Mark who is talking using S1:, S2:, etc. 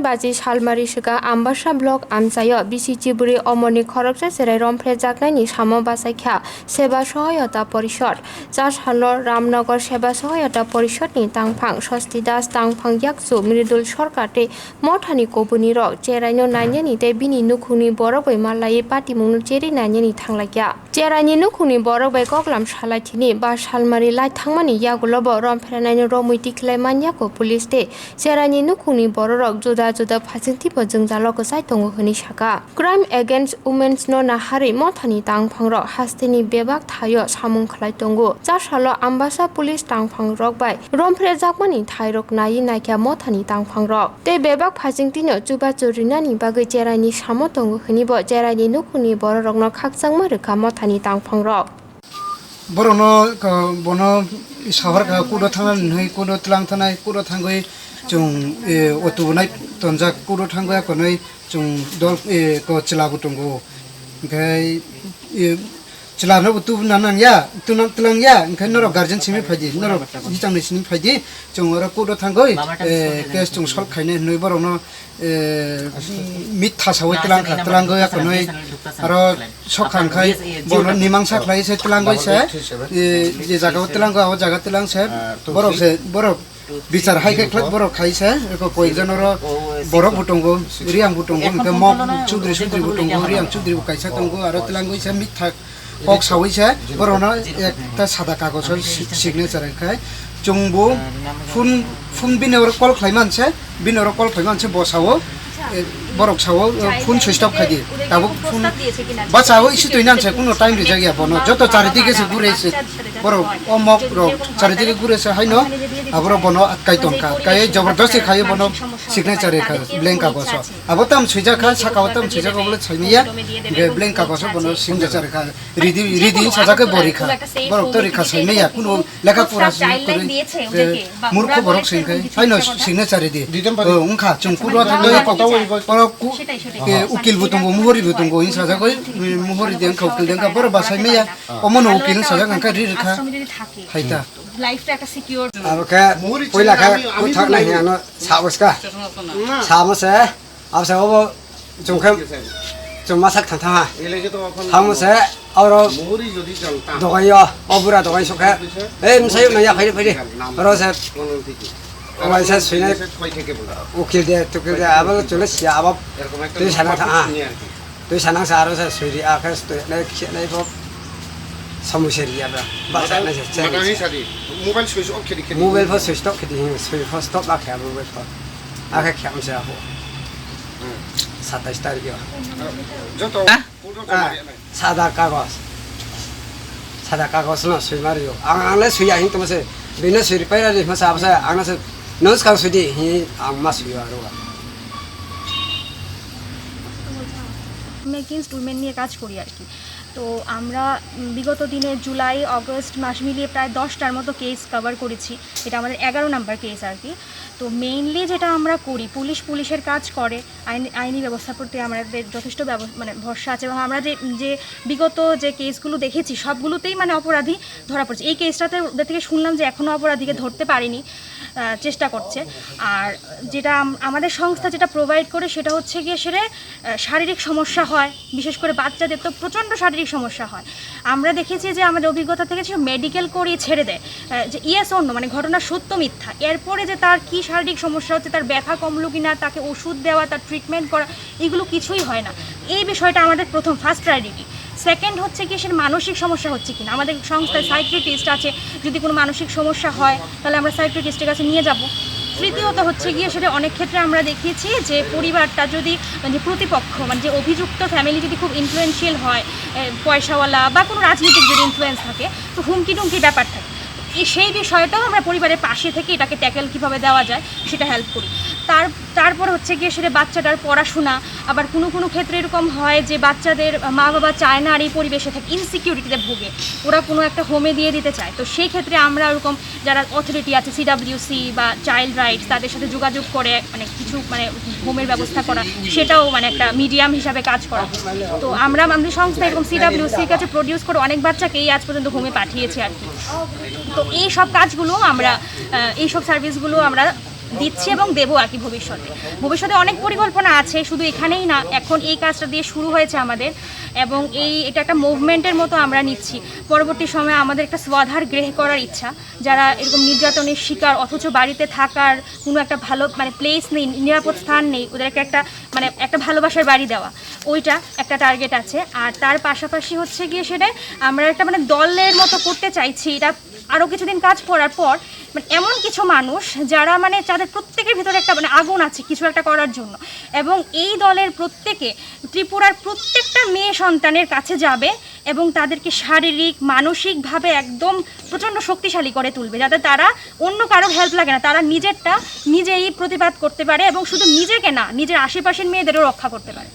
S1: बाजी सालमारी सिगा आम्बासा ब्लक आमसायो बिसिचिबुरी अमरनि खरबसे सेराय रमफ्रे जागनायनि सामो बासायख्या सेवा सहायता परिषद जासालो रामनगर सेवा सहायता परिषदनि तांफां षष्ठी दास तांफां याकजु मृदुल सरकाटे मथानि कबुनि रक चेरायनो नायनि ते बिनि नुखुनि बरबै मालायै पाटिमुंनु चेरि नायनि थांलायख्या चेरायनि नुखुनि बरबै कगलाम सालायथिनि बा सालमारी लाय थांमानि यागुलबो रमफ्रे नायनो रमुइति खिलायमानयाको पुलिस ते चेरायनि नुखुनि बररक जुदा जुदा फासिंथिबो जोंजालो गसाय दङ होनि साका क्राइम एगेन्स्ट वुमेन्स नो नाहारि मथानि तांफांरक हास्तेनि बेबाक थायो सामुं खलाय दंगु जासालो आम्बासा पुलिस तांफांरक बाय रमफ्रे जाकमानि थायरक नायि नायख्या मथानि तांफांरक ते बेबाक फासिंथिनो जुबा जुरिनानि बागै चेरायनि सामो दङ होनिबो चेरायनि नुखुनि बररकनो खाकजांमा रोखा मथानि तांफांरक
S2: बरनो बनो सहर का कुडो थांना नै कुडो तलां थानाय कुडो थांगै जों अटुनाय तनजा कुडो थांगै कोनै जों दल को चलाबु दंगो ओमफ्राय चलानो बुतु नानांया तुनां तलांया ओंखाय नर गार्जेन सिमि फायदि नर जितांनि सिमि फायदि जों अरा कुडो थांगै केस जों सल्भ खायने नै बरनो मिथ थासावै तलांगै कोनै आरो सखांखाय बनो निमांसा खलाय से तलांगै से जे जागाव तलांगौ आ जागा तलां से बरफ बिचार हाइके क्लब बरफ खाइसे एको कयजन र बरफ बुटंगो रियां बुटंगो ओंखाय मक चुद्रि बुटंगो रियां चुद्रि कायसा दंगो आरो तलांगै से मिथ पक सावैसे बरनो एकता सादा कागज सिगनेचार खाय जोंबो फुन बिनर कल खायमानसे बसावो बरक सावो फुन सुइस्टअफ खादि दाबो फुन बचावो इसे तैनानसे कुनो टाइम रि जागिया बनो जतो चारिदिके से गुरेसे बरक अमक रो चारिदिके गुरेसे हाइनो आबरो बनो आतकाय तनका काय जबरदस्ती खायो बनो सिग्नेचर रेखा ब्लैंक कागज आबो तम सुइजा खा साकाव तम सुइजा को बोले छैनिया बे ब्लैंक कागज बनो सिग्नेचर रेखा रिदि साजाके बरिखा बरक तो रेखा छैनिया कुनो लेखा पुरा मूर्ख बरक सिंखाय हाइनो सिग्नेचर रेदि उनखा चुंकुरो थांगो उकिल बुतंगो मुहरि बुतंगो इन साजा गय मुहरि दें खौकिल दें का बर बासाय मैया अमन उकिल साजा गंका रि रेखा हाइता
S3: लाइफ का सिक्योर
S4: अब का पहिला का उठक नाही आनो साबसका सामसे अब से अब जोंखम जोमा sak थांथा हमसे और दगायो अबुरा दगाय सका ए मसाय नया फैदे र से वैसे सुने उकिल दे तुकिल दे अब चले सिया अब तो साना था तो साना सारो से सुरी आकाश तो नहीं वो समुशरिया बात नहीं से मोबाइल पर स्विच ऑफ कर दी स्विच पर स्टॉप रखा मोबाइल पर आके क्या हमसे हो 27 तारीख सादा कागज ना सुई मारियो आंगले सुई आहिं तुमसे बिना सुई पैरा रे मसा आपसे आंगले से नोस का सुई हि आंग मा सुई आरोगा
S3: मैं अगेंस्ट वुमेन নিয়ে কাজ করি আর কি তো আমরা বিগত দিনে জুলাই আগস্ট মাস মিলিয়ে প্রায় 10টার মতো কেস কভার করেছি এটা আমাদের 11 নাম্বার কেস আর কি তো মেইনলি যেটা আমরা করি পুলিশের কাজ করে আইনি ব্যবস্থার প্রতি আমাদের যথেষ্ট মানে ভরসা আছে এবং আমরা যে বিগত যে কেসগুলো দেখেছি সবগুলোতেই মানে অপরাধী ধরা পড়ছে এই কেসটাতে ওদের থেকে শুনলাম যে এখনও অপরাধীকে ধরতে পারেনি চেষ্টা করছে আর যেটা আমাদের সংস্থা যেটা প্রোভাইড করে সেটা হচ্ছে গিয়ে সেটা শারীরিক সমস্যা হয় বিশেষ করে বাচ্চাদের তো প্রচণ্ড শারীরিক সমস্যা হয় আমরা দেখেছি যে আমাদের অভিজ্ঞতা থেকে সে মেডিকেল করিয়ে ছেড়ে দেয় যে ইয়েস অন্য মানে ঘটনা সত্য মিথ্যা এরপরে যে তার কী শারীরিক সমস্যা হচ্ছে তার ব্যথা কমলো কি না তাকে ওষুধ দেওয়া তার ট্রিটমেন্ট করা এগুলো কিছুই হয় না এই বিষয়টা আমাদের ফার্স্ট প্রায়োরিটি সেকেন্ড হচ্ছে কি সে মানসিক সমস্যা হচ্ছে কিনা আমাদের সংস্থায় সাইকিয়াট্রিস্ট আছে যদি কোনো মানসিক সমস্যা হয় তাহলে আমরা সাইকিয়াট্রিস্টের কাছে নিয়ে যাব তৃতীয়ত হচ্ছে গিয়ে সেটা অনেক ক্ষেত্রে আমরা দেখিয়েছি যে পরিবারটা যদি মানে প্রতিপক্ষ মানে যে অভিযুক্ত ফ্যামিলি যদি খুব ইনফ্লুয়েন্সিয়াল হয় পয়সাওয়ালা বা কোনো রাজনৈতিক যদি ইনফ্লুয়েন্স থাকে তো হুমকি ব্যাপার থাকে সেই বিষয়টাও আমরা পরিবারের পাশে থেকে এটাকে ট্যাকেল কীভাবে দেওয়া যায় সেটা হেল্প করি তারপর হচ্ছে গিয়ে সেটা বাচ্চাটার পড়াশোনা আবার কোনো ক্ষেত্রে এরকম হয় যে বাচ্চাদের মা বাবা চায় না আর এই পরিবেশে থাকে ইনসিকিউরিটিতে ভোগে ওরা কোনো একটা হোমে দিয়ে দিতে চায় তো সেই ক্ষেত্রে আমরা ওরকম যারা অথরিটি আছে সিডাব্লিউসি বা চাইল্ড রাইটস তাদের সাথে যোগাযোগ করে মানে কিছু মানে হোমের ব্যবস্থা করা সেটাও মানে একটা মিডিয়াম হিসাবে কাজ করা তো আমরা আমাদের সংস্থা এরকম সিডাব্লিউসির কাছে প্রডিউস করে অনেক বাচ্চাকেই আজ পর্যন্ত হোমে পাঠিয়েছি আর কি তো এই সব কাজগুলো আমরা এই সব সার্ভিসগুলো আমরা দিচ্ছি এবং দেবো আর কি ভবিষ্যতে অনেক পরিকল্পনা আছে, শুধু এখানেই না, এখন এই কাজটা দিয়ে শুরু হয়েছে আমাদের এবং এটা একটা মুভমেন্টের মতো আমরা নিচ্ছি। পরবর্তী সময়ে আমাদের একটা স্বাধার গৃহ করার ইচ্ছা, যারা এরকম নির্যাতনের শিকার অথচ বাড়িতে থাকার কোনো একটা ভালো প্লেস নেই, নিরাপদ স্থান নেই, ওদেরকে একটা ভালোবাসার বাড়ি দেওয়া, ওইটা একটা টার্গেট আছে। আর তার পাশাপাশি হচ্ছে গিয়ে সেটাই আমরা একটা দলের মতো করতে চাইছি। এটা আরও কিছুদিন কাজ করার পর এমন কিছু মানুষ যারা যাদের প্রত্যেকের ভিতরে একটা আগুন আছে কিছু একটা করার জন্য, এবং এই দলের প্রত্যেকে ত্রিপুরার প্রত্যেকটা মেয়ে সন্তানের কাছে যাবে এবং তাদেরকে শারীরিক মানসিকভাবে একদম প্রচণ্ড শক্তিশালী করে তুলবে, যাতে তারা অন্য কারোর হেল্প লাগে না, তারা নিজেরটা নিজেই প্রতিবাদ করতে পারে এবং শুধু নিজেকে না, নিজের আশেপাশের মেয়েদেরও রক্ষা করতে পারে।